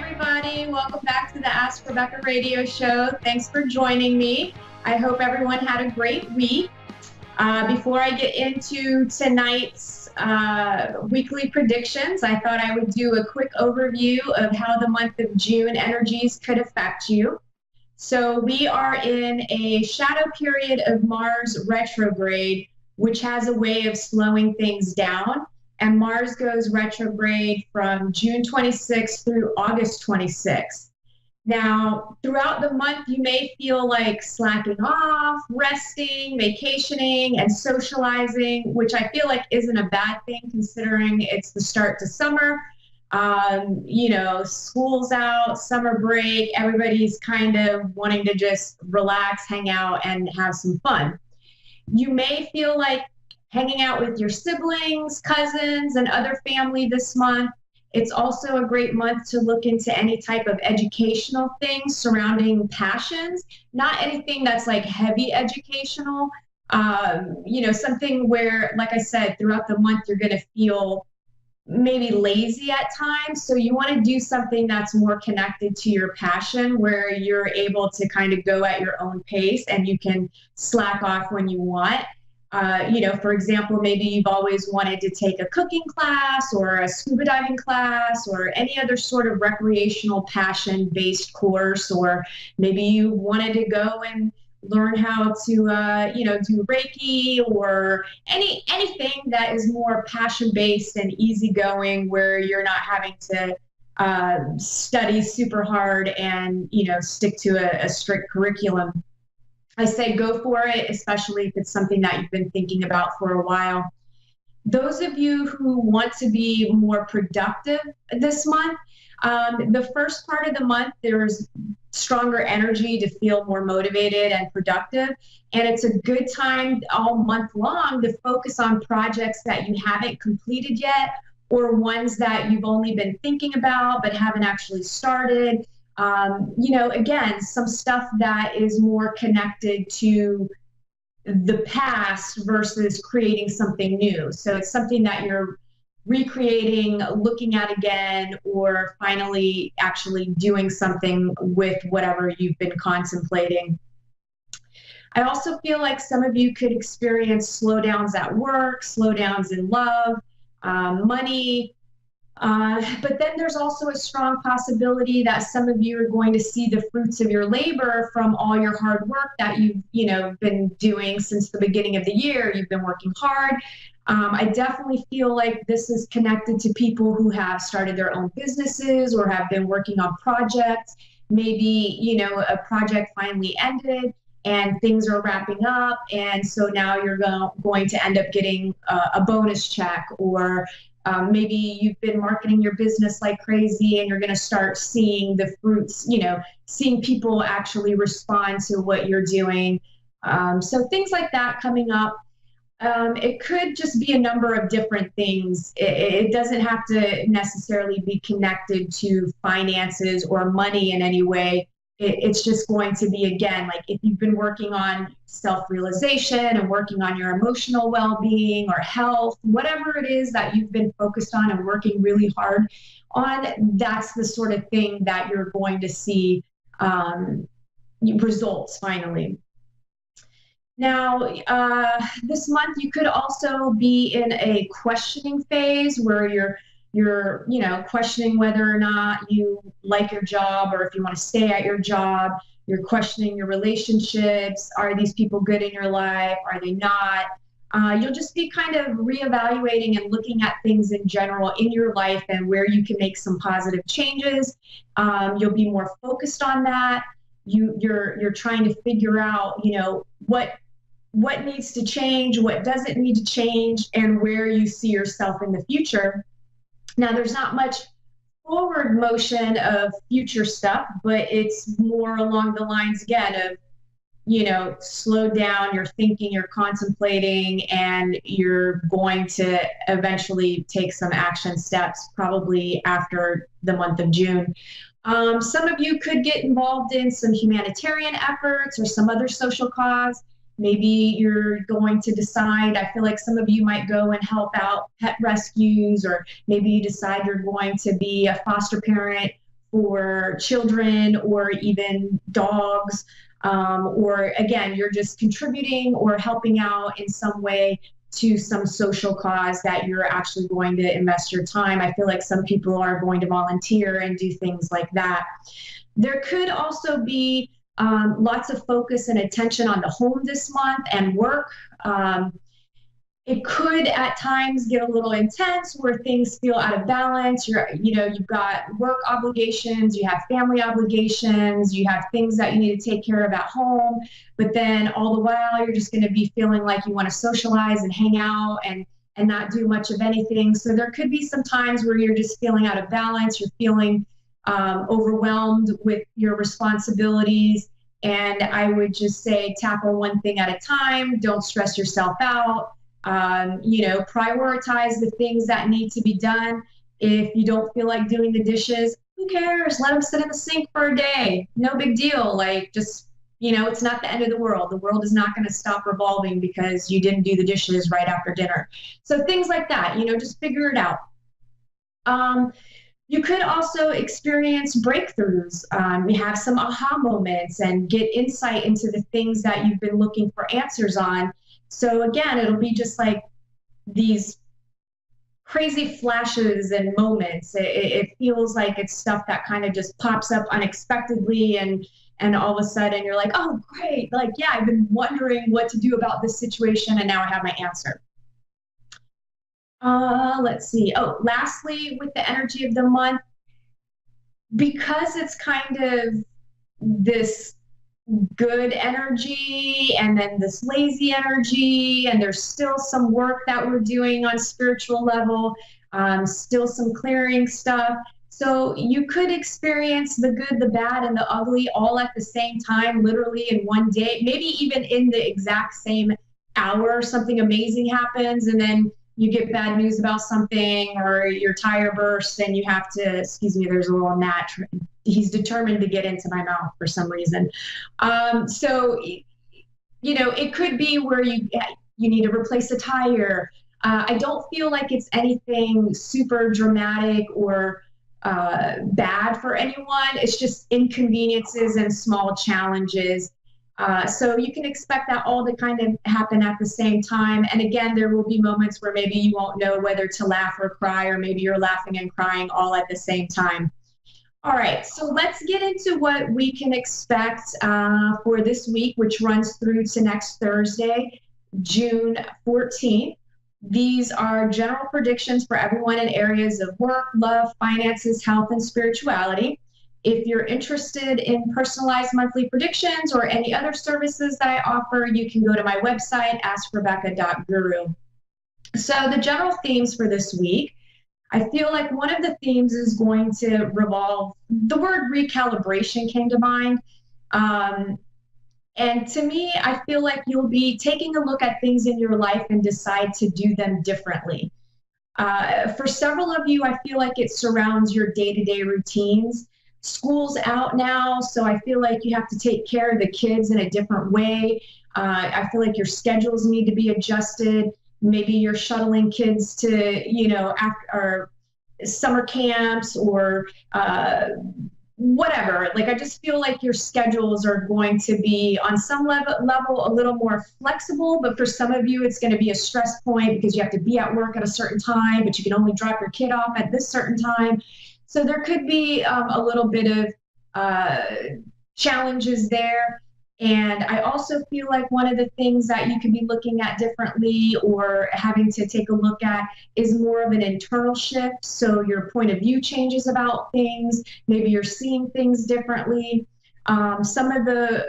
everybody. Welcome back to the Ask Rebecca radio show. Thanks for joining me. I hope everyone had a great week. Before I get into tonight's weekly predictions, I thought I would do a quick overview of how the month of June energies could affect you. So we are in a shadow period of Mars retrograde, which has a way of slowing things down. And Mars goes retrograde from June 26th through August 26th. Now, throughout the month, you may feel like slacking off, resting, vacationing, and socializing, which I feel like isn't a bad thing considering it's the start to summer. School's out, summer break, everybody's kind of wanting to just relax, hang out, and have some fun. You may feel like hanging out with your siblings, cousins, and other family this month. It's also a great month to look into any type of educational things surrounding passions, not anything that's like heavy educational, something where, like I said, throughout the month, you're going to feel maybe lazy at times. So you want to do something that's more connected to your passion, where you're able to kind of go at your own pace and you can slack off when you want. For example, maybe you've always wanted to take a cooking class or a scuba diving class or any other sort of recreational passion-based course, or maybe you wanted to go and learn how to, do Reiki or anything that is more passion-based and easygoing, where you're not having to study super hard and, stick to a strict curriculum. I say go for it, especially if it's something that you've been thinking about for a while. Those of you who want to be more productive this month, the first part of the month, there's stronger energy to feel more motivated and productive. And it's a good time all month long to focus on projects that you haven't completed yet, or ones that you've only been thinking about but haven't actually started. Again, some stuff that is more connected to the past versus creating something new. So it's something that you're recreating, looking at again, or finally actually doing something with whatever you've been contemplating. I also feel like some of you could experience slowdowns at work, slowdowns in love, money. But then there's also a strong possibility that some of you are going to see the fruits of your labor from all your hard work that you've been doing since the beginning of the year. You've been working hard. I definitely feel like this is connected to people who have started their own businesses or have been working on projects. Maybe, a project finally ended and things are wrapping up. And so now you're going to end up getting a bonus check, or maybe you've been marketing your business like crazy and you're going to start seeing the fruits, seeing people actually respond to what you're doing. So things like that coming up. It could just be a number of different things. It doesn't have to necessarily be connected to finances or money in any way. It's just going to be, again, like if you've been working on self-realization and working on your emotional well-being or health, whatever it is that you've been focused on and working really hard on, that's the sort of thing that you're going to see results finally. Now, this month you could also be in a questioning phase where you're questioning whether or not you like your job, or if you want to stay at your job. You're questioning your relationships. Are these people good in your life? Are they not? You'll just be kind of reevaluating and looking at things in general in your life and where you can make some positive changes. You'll be more focused on that. You're trying to figure out, what needs to change, what doesn't need to change, and where you see yourself in the future. Now, there's not much forward motion of future stuff, but it's more along the lines, again, of, slow down, you're thinking, you're contemplating, and you're going to eventually take some action steps, probably after the month of June. Some of you could get involved in some humanitarian efforts or some other social cause. Maybe you're going to decide, I feel like some of you might go and help out pet rescues, or maybe you decide you're going to be a foster parent for children or even dogs, or again, you're just contributing or helping out in some way to some social cause that you're actually going to invest your time. I feel like some people are going to volunteer and do things like that. There could also be lots of focus and attention on the home this month and work. It could at times get a little intense where things feel out of balance. You've got work obligations, you have family obligations, you have things that you need to take care of at home, but then all the while you're just going to be feeling like you want to socialize and hang out and not do much of anything. So there could be some times where you're just feeling out of balance, you're feeling overwhelmed with your responsibilities. And I would just say tackle one thing at a time, don't stress yourself out. Prioritize the things that need to be done. If you don't feel like doing the dishes, who cares? Let them sit in the sink for a day. No big deal. It's not the end of the world. The world is not going to stop revolving because you didn't do the dishes right after dinner. So things like that, just figure it out. You could also experience breakthroughs. You have some aha moments and get insight into the things that you've been looking for answers on. So again, it'll be just like these crazy flashes and moments. It feels like it's stuff that kind of just pops up unexpectedly, and all of a sudden you're like, oh, great. Yeah, I've been wondering what to do about this situation, and now I have my answer. Let's see. Oh, lastly, with the energy of the month, because it's kind of this good energy and then this lazy energy, and there's still some work that we're doing on spiritual level, still some clearing stuff. So you could experience the good, the bad, and the ugly all at the same time, literally in one day, maybe even in the exact same hour. Something amazing happens, and then you get bad news about something, or your tire bursts and you have to, excuse me, there's a little gnat. He's determined to get into my mouth for some reason. It could be where you need to replace a tire. I don't feel like it's anything super dramatic or bad for anyone. It's just inconveniences and small challenges. So you can expect that all to kind of happen at the same time. And again, there will be moments where maybe you won't know whether to laugh or cry, or maybe you're laughing and crying all at the same time. All right, so let's get into what we can expect for this week, which runs through to next Thursday, June 14th. These are general predictions for everyone in areas of work, love, finances, health, and spirituality. If you're interested in personalized monthly predictions or any other services that I offer, you can go to my website, AskRebecca.guru. So the general themes for this week, I feel like one of the themes is going to revolve, the word recalibration came to mind. And to me, I feel like you'll be taking a look at things in your life and decide to do them differently. For several of you, I feel like it surrounds your day-to-day routines. School's out now, so I feel like you have to take care of the kids in a different way. I feel like your schedules need to be adjusted. Maybe you're shuttling kids to, or summer camps or whatever. I just feel like your schedules are going to be on some level a little more flexible, but for some of you, it's going to be a stress point because you have to be at work at a certain time, but you can only drop your kid off at this certain time. So there could be a little bit of challenges there. And I also feel like one of the things that you could be looking at differently or having to take a look at is more of an internal shift. So your point of view changes about things. Maybe you're seeing things differently. Some of the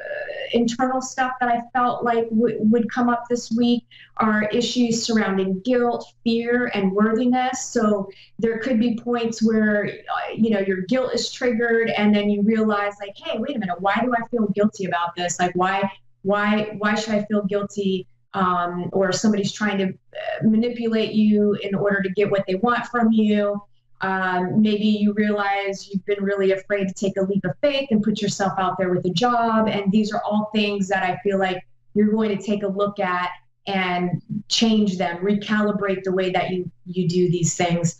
internal stuff that I felt like would come up this week are issues surrounding guilt, fear, and worthiness. So there could be points where, your guilt is triggered, and then you realize hey, wait a minute, why do I feel guilty about this? Why should I feel guilty? Or somebody's trying to manipulate you in order to get what they want from you. Maybe you realize you've been really afraid to take a leap of faith and put yourself out there with a job. And these are all things that I feel like you're going to take a look at and change them, recalibrate the way that you do these things.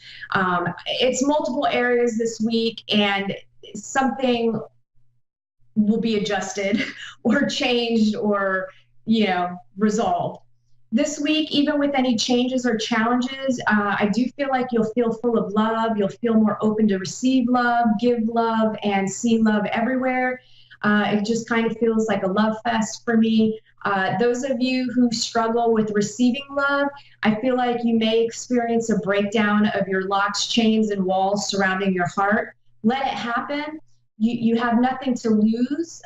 It's multiple areas this week, and something will be adjusted or changed or, resolved. This week, even with any changes or challenges, I do feel like you'll feel full of love. You'll feel more open to receive love, give love, and see love everywhere. It just kind of feels like a love fest for me. Those of you who struggle with receiving love, I feel like you may experience a breakdown of your locks, chains, and walls surrounding your heart. Let it happen. You have nothing to lose.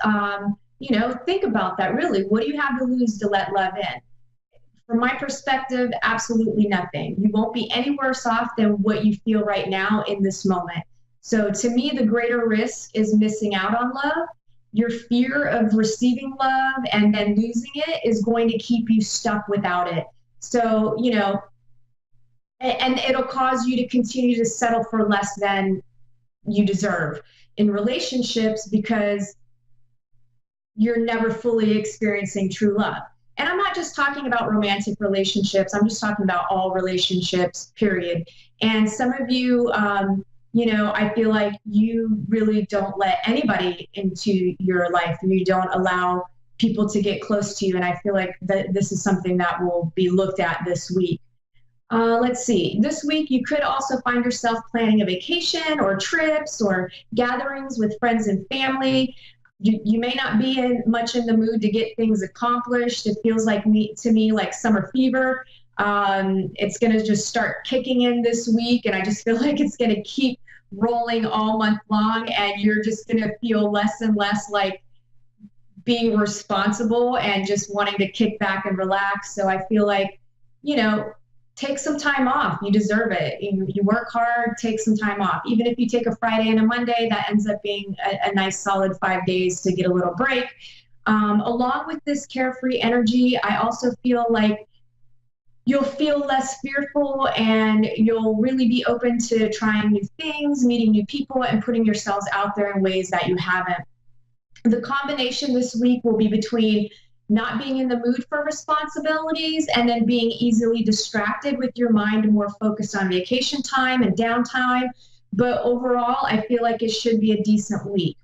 Think about that really. What do you have to lose to let love in? From my perspective, absolutely nothing. You won't be any worse off than what you feel right now in this moment. So to me, the greater risk is missing out on love. Your fear of receiving love and then losing it is going to keep you stuck without it. So, and it'll cause you to continue to settle for less than you deserve in relationships because you're never fully experiencing true love. And I'm not just talking about romantic relationships. I'm just talking about all relationships, period. And some of you, I feel like you really don't let anybody into your life. You don't allow people to get close to you. And I feel like that this is something that will be looked at this week. Let's see. This week, you could also find yourself planning a vacation or trips or gatherings with friends and family. You may not be much in the mood to get things accomplished. It feels like to me like summer fever. It's going to just start kicking in this week, and I just feel like it's going to keep rolling all month long, and you're just going to feel less and less like being responsible and just wanting to kick back and relax. So I feel like, take some time off. You deserve it. You work hard, take some time off. Even if you take a Friday and a Monday, that ends up being a nice solid 5 days to get a little break. Along with this carefree energy, I also feel like you'll feel less fearful and you'll really be open to trying new things, meeting new people, and putting yourselves out there in ways that you haven't. The combination this week will be between not being in the mood for responsibilities and then being easily distracted with your mind more focused on vacation time and downtime. But overall, I feel like it should be a decent week.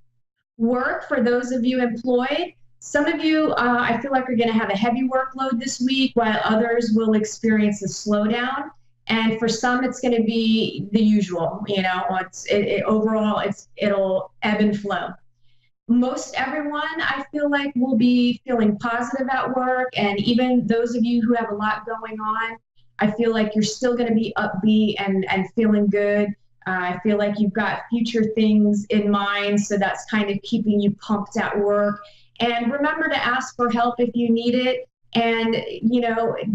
Work, for those of you employed, some of you, I feel like are going to have a heavy workload this week, while others will experience a slowdown. And for some, it's going to be the usual. Overall, it'll ebb and flow. Most everyone, I feel like, will be feeling positive at work. And even those of you who have a lot going on, I feel like you're still going to be upbeat and feeling good. I feel like you've got future things in mind. So that's kind of keeping you pumped at work. And remember to ask for help if you need it. And,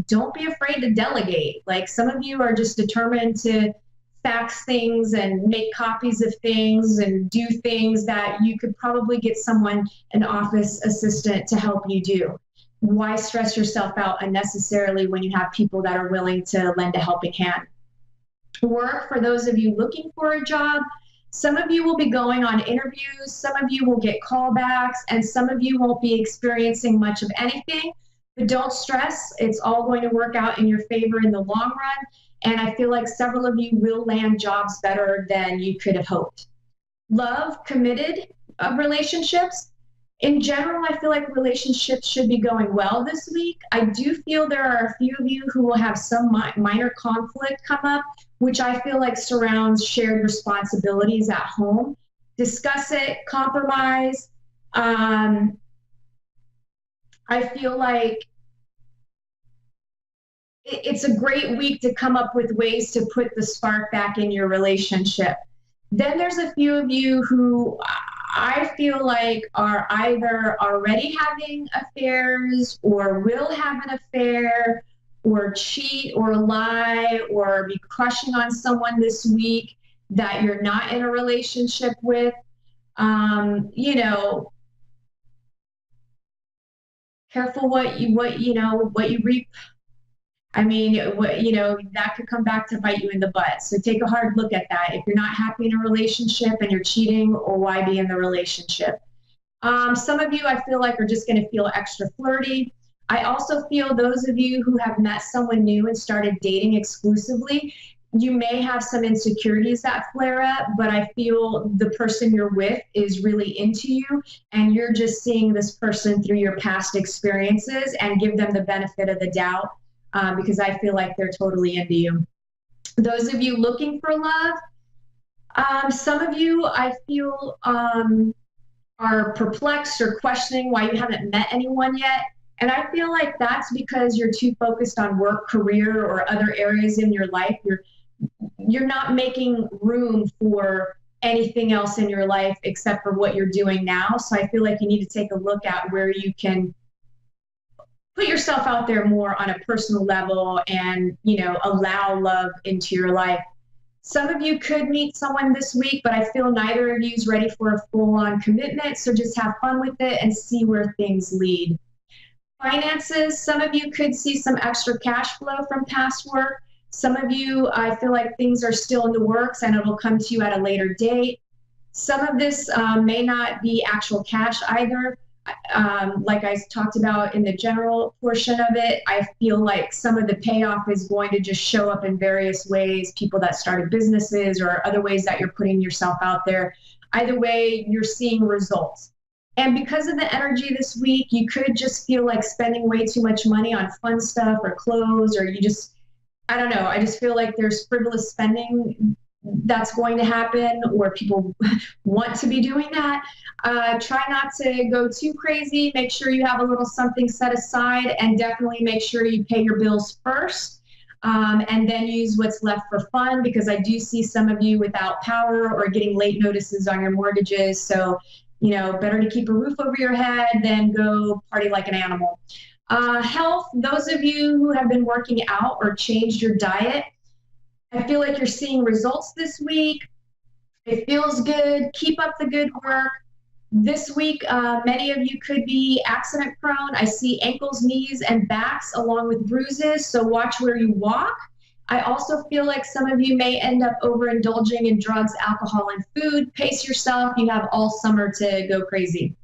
don't be afraid to delegate. Like, some of you are just determined to fax things and make copies of things and do things that you could probably get someone, an office assistant, to help you do. Why stress yourself out unnecessarily when you have people that are willing to lend a helping hand? Work, for those of you looking for a job, some of you will be going on interviews, some of you will get callbacks, and some of you won't be experiencing much of anything. But don't stress, it's all going to work out in your favor in the long run. And I feel like several of you will land jobs better than you could have hoped. Love, committed relationships. In general, I feel like relationships should be going well this week. I do feel there are a few of you who will have some minor conflict come up, which I feel like surrounds shared responsibilities at home. Discuss it, compromise. I feel like it's a great week to come up with ways to put the spark back in your relationship. Then there's a few of you who I feel like are either already having affairs or will have an affair or cheat or lie or be crushing on someone this week that you're not in a relationship with. Careful what you reap. I mean, that could come back to bite you in the butt. So take a hard look at that. If you're not happy in a relationship and you're cheating, or why be in the relationship? Some of you, I feel like, are just going to feel extra flirty. I also feel those of you who have met someone new and started dating exclusively, you may have some insecurities that flare up, but I feel the person you're with is really into you, and you're just seeing this person through your past experiences and give them the benefit of the doubt, because I feel like they're totally into you. Those of you looking for love, some of you I feel are perplexed or questioning why you haven't met anyone yet. And I feel like that's because you're too focused on work, career, or other areas in your life. You're not making room for anything else in your life except for what you're doing now. So I feel like you need to take a look at where you can put yourself out there more on a personal level and, allow love into your life. Some of you could meet someone this week, but I feel neither of you is ready for a full-on commitment. So just have fun with it and see where things lead. Finances, some of you could see some extra cash flow from past work. Some of you, I feel like things are still in the works and it'll come to you at a later date. Some of this may not be actual cash either. Like I talked about in the general portion of it, I feel like some of the payoff is going to just show up in various ways, people that started businesses or other ways that you're putting yourself out there. Either way, you're seeing results. And because of the energy this week, you could just feel like spending way too much money on fun stuff or clothes, or I don't know, I just feel like there's frivolous spending that's going to happen, or people want to be doing that. Try not to go too crazy. Make sure you have a little something set aside, and definitely make sure you pay your bills first, and then use what's left for fun, because I do see some of you without power or getting late notices on your mortgages. So, better to keep a roof over your head than go party like an animal. Health, those of you who have been working out or changed your diet, I feel like you're seeing results this week. It feels good. Keep up the good work. This week, many of you could be accident prone. I see ankles, knees, and backs along with bruises, so watch where you walk. I also feel like some of you may end up overindulging in drugs, alcohol, and food. Pace yourself. You have all summer to go crazy.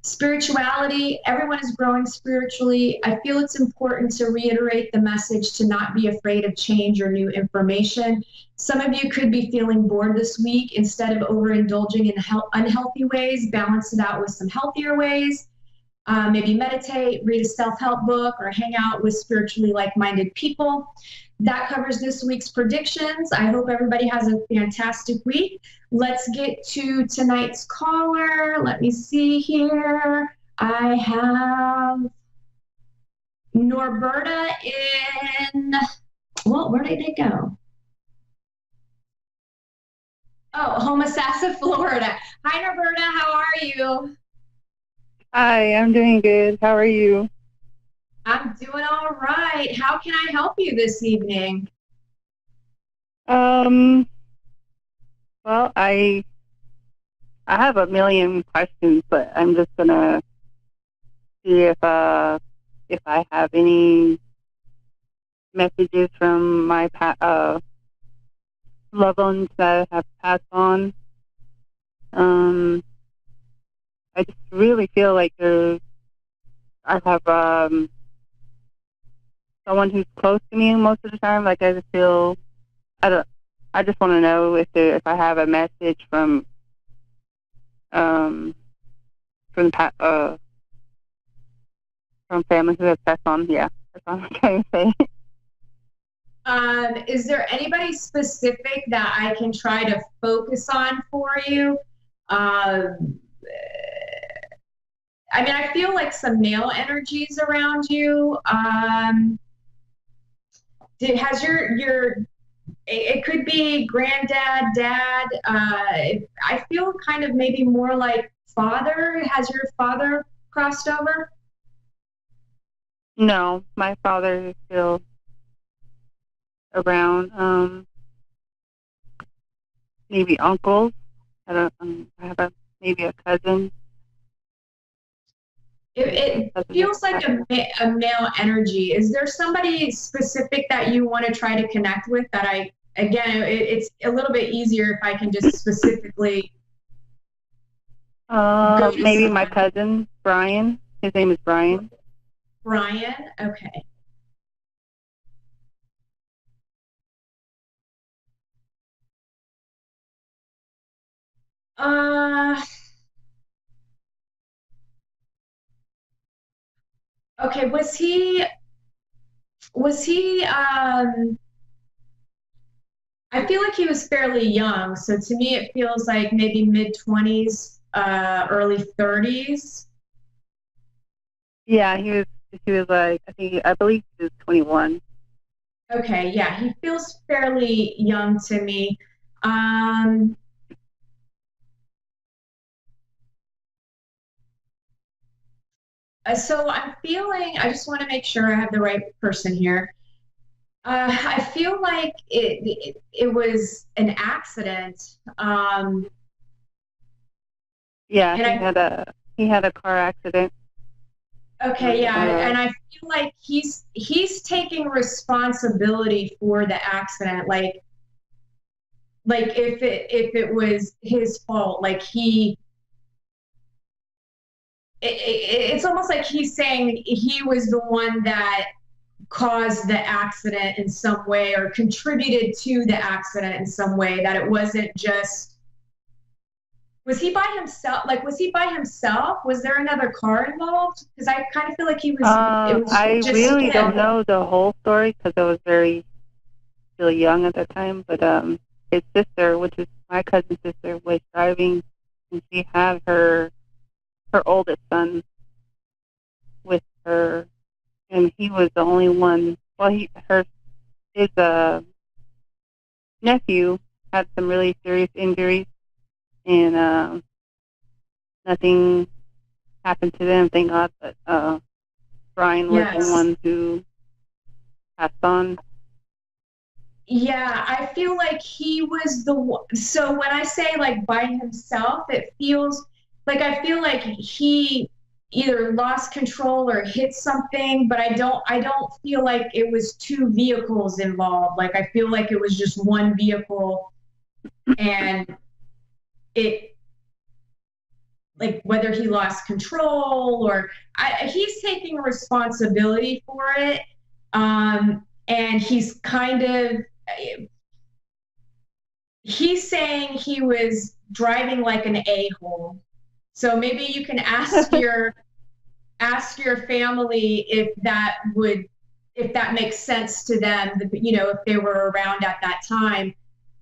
Spirituality, everyone is growing spiritually. I feel it's important to reiterate the message to not be afraid of change or new information. Some of you could be feeling bored this week. Instead of overindulging in unhealthy ways, balance it out with some healthier ways. Maybe meditate, read a self-help book, or hang out with spiritually like-minded people. That covers this week's predictions. I hope everybody has a fantastic week. Let's get to tonight's caller. Let me see here. I have Norberta in, well, where did they go? Oh, Homosassa, Florida. Hi, Norberta. How are you? Hi, I'm doing good. How are you? I'm doing all right. How can I help you this evening? Um, well, I have a million questions, but I'm just gonna see if I have any messages from my loved ones that have passed on. Um, I just really feel like I have someone who's close to me most of the time. Like I just feel I don't. I just want to know if I have a message um from from family who has passed on. Yeah, that's all I'm trying to say. Is there anybody specific that I can try to focus on for you? Um, I mean, I feel like some male energies around you. Has it could be granddad, dad. I feel kind of maybe more like father. Has your father crossed over? No, my father is still around. Maybe uncles. I don't. I have maybe a cousin. It feels like a male energy. Is there somebody specific that you want to try to connect with that again, it's a little bit easier if I can just specifically go to Maybe my someone. cousin Brian. His name is Brian. Brian? Okay. Uh, okay, was he I feel like he was fairly young, so to me it feels like maybe mid 20s, early 30s. Yeah, he was like, I believe he was 21. Okay, yeah, he feels fairly young to me. Um, so I'm feeling, I just want to make sure I have the right person here. I feel like it was an accident. Yeah, And I, he had a car accident. okay, And yeah, and I feel like he's taking responsibility for the accident. Like if it was his fault, like it's almost like he's saying he was the one that caused the accident in some way or contributed to the accident in some way, that it wasn't just, was he by himself, like was he by himself, was there another car involved, because I kind of feel like it was I just really don't him. know the whole story because I was very still young at that time. But his sister, which is my cousin's sister, was driving, and she had her oldest son with her, and he was the only one. Well, his nephew had some really serious injuries, and nothing happened to them, thank God. But Brian was the Yes. one who passed on. Yeah, I feel like he was the one. So when I say like by himself, it feels like, I feel like he either lost control or hit something, but I don't feel like it was two vehicles involved. Like I feel like it was just one vehicle, and it, like whether he lost control or he's taking responsibility for it. And he's saying he was driving like an a-hole. So maybe you can ask your family if that makes sense to them, if they were around at that time.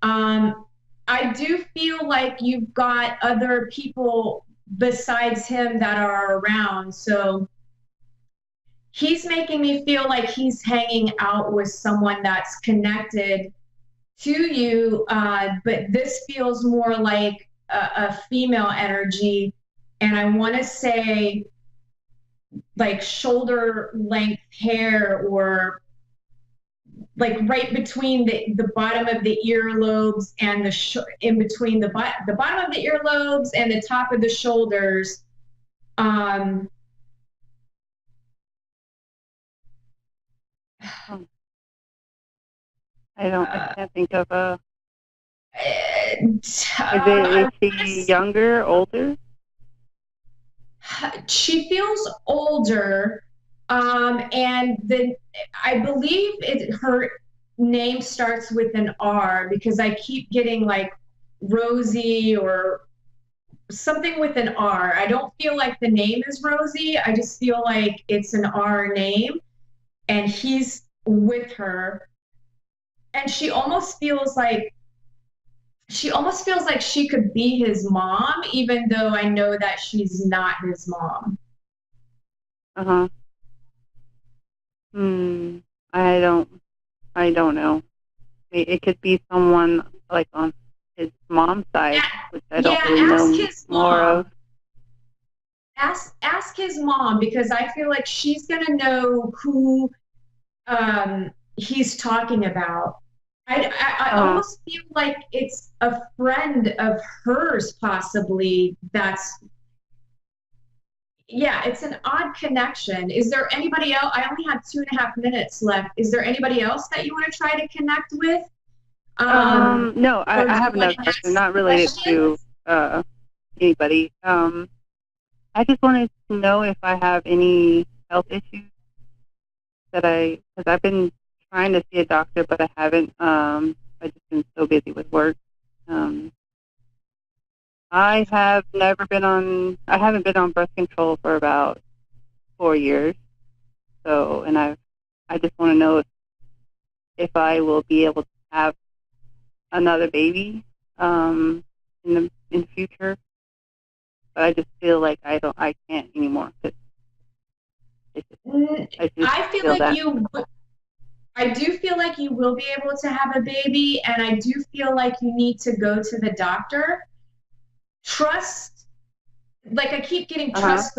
um, I do feel like you've got other people besides him that are around, so he's making me feel like he's hanging out with someone that's connected to you, but this feels more like a female energy. And I want to say like shoulder length hair, or like right between the bottom of the earlobes and in between the bottom of the earlobes and the top of the shoulders. Um, Um, I uh, can't think of a. Is I want she younger, older? she feels older, and then I believe her name starts with an R, because I keep getting like Rosie or something with an R. I don't feel like the name is Rosie. I just feel like it's an R name, and he's with her, and she almost feels like she could be his mom, even though I know that she's not his mom. Uh huh. Hmm. I don't. I don't know. It could be someone like on his mom's side, which I don't Yeah, really ask know his more of. mom. Ask his mom, because I feel like she's gonna know who he's talking about. I Uh, almost feel like it's a friend of hers, possibly. Yeah, it's an odd connection. Is there anybody else? I only have 2.5 minutes left. Is there anybody else that you want to try to connect with? no, Or I do you have want another to question, ask not related to questions? anybody. I just wanted to know if I have any health issues because I've been trying to see a doctor, but I haven't. I just been so busy with work. Um, I have never been on. I haven't been on birth control for about 4 years. So, and I just want to know if I will be able to have another baby in the future. But I just feel like I can't anymore. I just I feel feel like that. I do feel like you will be able to have a baby, and I do feel like you need to go to the doctor. Trust, like I keep getting Uh huh. trust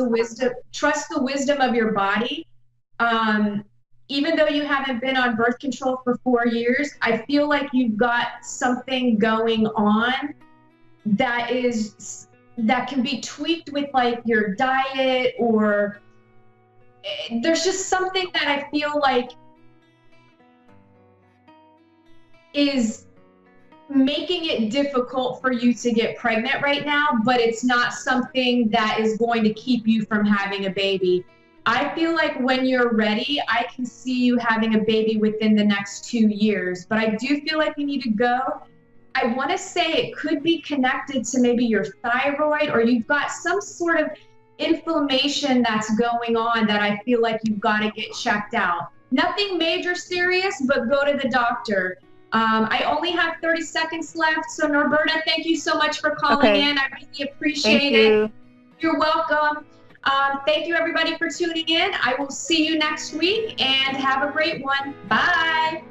the wisdom of your body. Um, Even though you haven't been on birth control for 4 years, I feel like you've got something going on that can be tweaked with like your diet, or there's just something that I feel like is making it difficult for you to get pregnant right now, but it's not something that is going to keep you from having a baby. I feel like when you're ready, I can see you having a baby within the next 2 years, but I do feel like you need to go. I want to say it could be connected to maybe your thyroid, or you've got some sort of inflammation that's going on that I feel like you've got to get checked out. Nothing major serious, but go to the doctor. I only have 30 seconds left. So, Norberta, thank you so much for calling Okay. in. I really Thank appreciate it. you. You're welcome. Thank you, everybody, for tuning in. I will see you next week and have a great one. Bye.